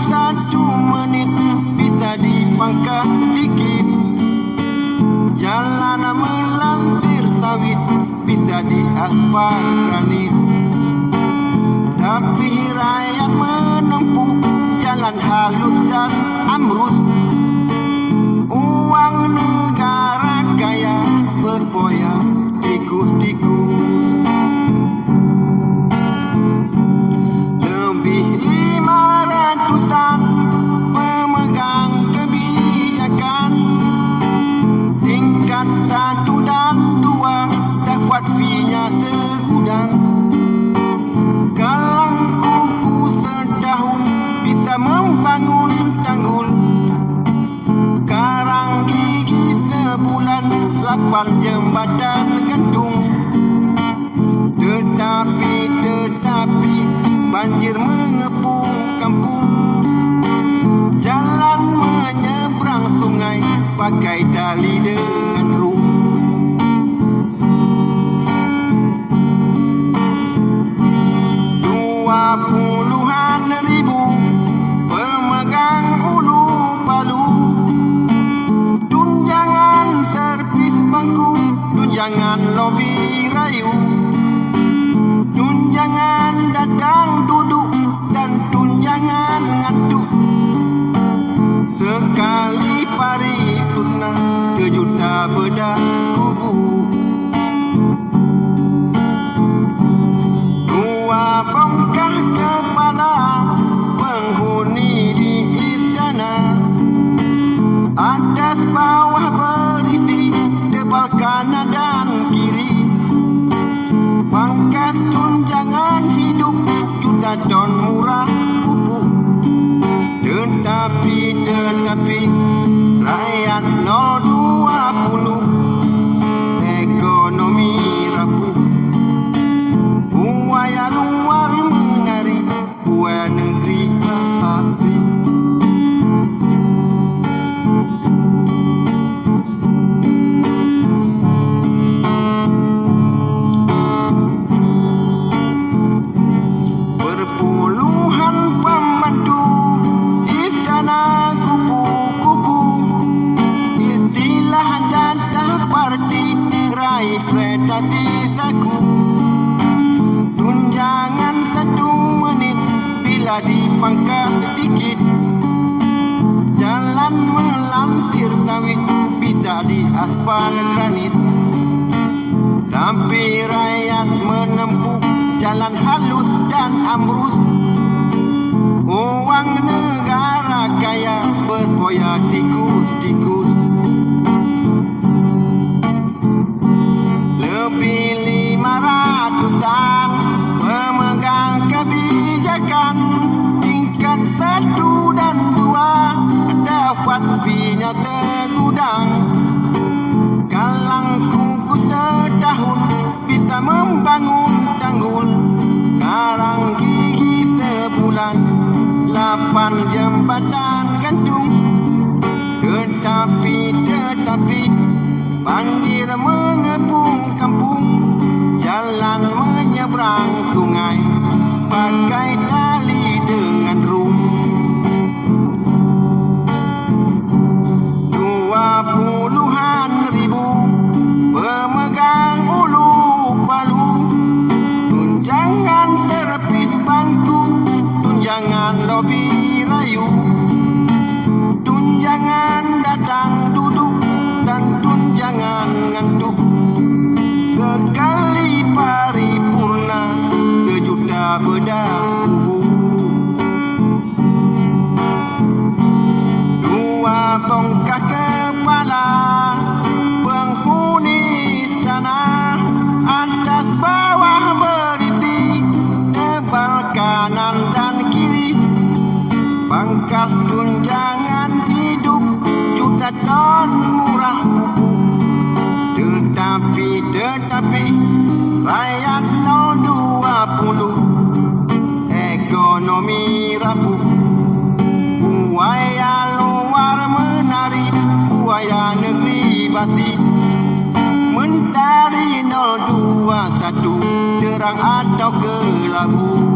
1 menit bisa dipangkas dikit. Jalan melansir sawit bisa diaspal granit. Tapi rakyat menempuh jalan halus dan amrus. Uang negara kaya berboya tikus-tikus. Lebih 500-an pemegang kebijakan. Tingkat 1 dan 2 dapat fee-nya segudang. Galang kuku setahun bisa membangun tanggul. Karang gigi sebulan 8 jembatan gantung. Tetapi banjir mengepung kampung. Jalan menyeberang sungai pakai tali dengan rum. Puluhan ribu pemegang ulu palu. Tunjangan servis bangku, tunjangan lobi rayu, tunjangan datang duduk dan tunjangan ngantuk. Sekali paripurna 1 juta bedah kubu. 2 bongkar kepala penghuni di istana. Atas bawah berisi tebal kanan dan kiri. Pangkas tunjangan hidup juta ton murah pupuk. Tetapi rakyat 020 ekonomi rapuh. Buaya luar menari, buaya negeri beraksi. Berpuluhan pembantu istana kupu-kupu. Istilah jatah parti raih prestasi saku. Tunjangan 1 menit bila dipangkas sedikit. Jalan melansir sawit bisa diaspal granit. Tapi rakyat menempuh jalan halus dan amrus. Uang negara kaya berboya tikus-tikus. Lebih 500-an pemegang kebijakan. Tingkat 1 dan 2 dapat fee-nya segudang. Galang kuku setahun bisa membangun tanggul. Karang gigi sebulan 8 jembatan gantung. Tetapi banjir mengepung kampung. Jalan menyeberang sungai pakai tali dengan rum. 20-an ribu pemegang ulu palu. Tunjangan servis bangku, tunjangan lobi rayu, tunjangan datang duduk dan tunjangan ngantuk. Sekali paripurna 1 juta bedah kubu. 2 bongkar kepala penghuni istana. Atas bawah berisi tebal kanan dan kiri. Pangkas tunjangan hidup juta ton murah pupuk. Tetapi rakyat 020 ekonomi rapuh. Buaya luar menari, buaya negeri basi. Mentari 021 terang atau kelabu.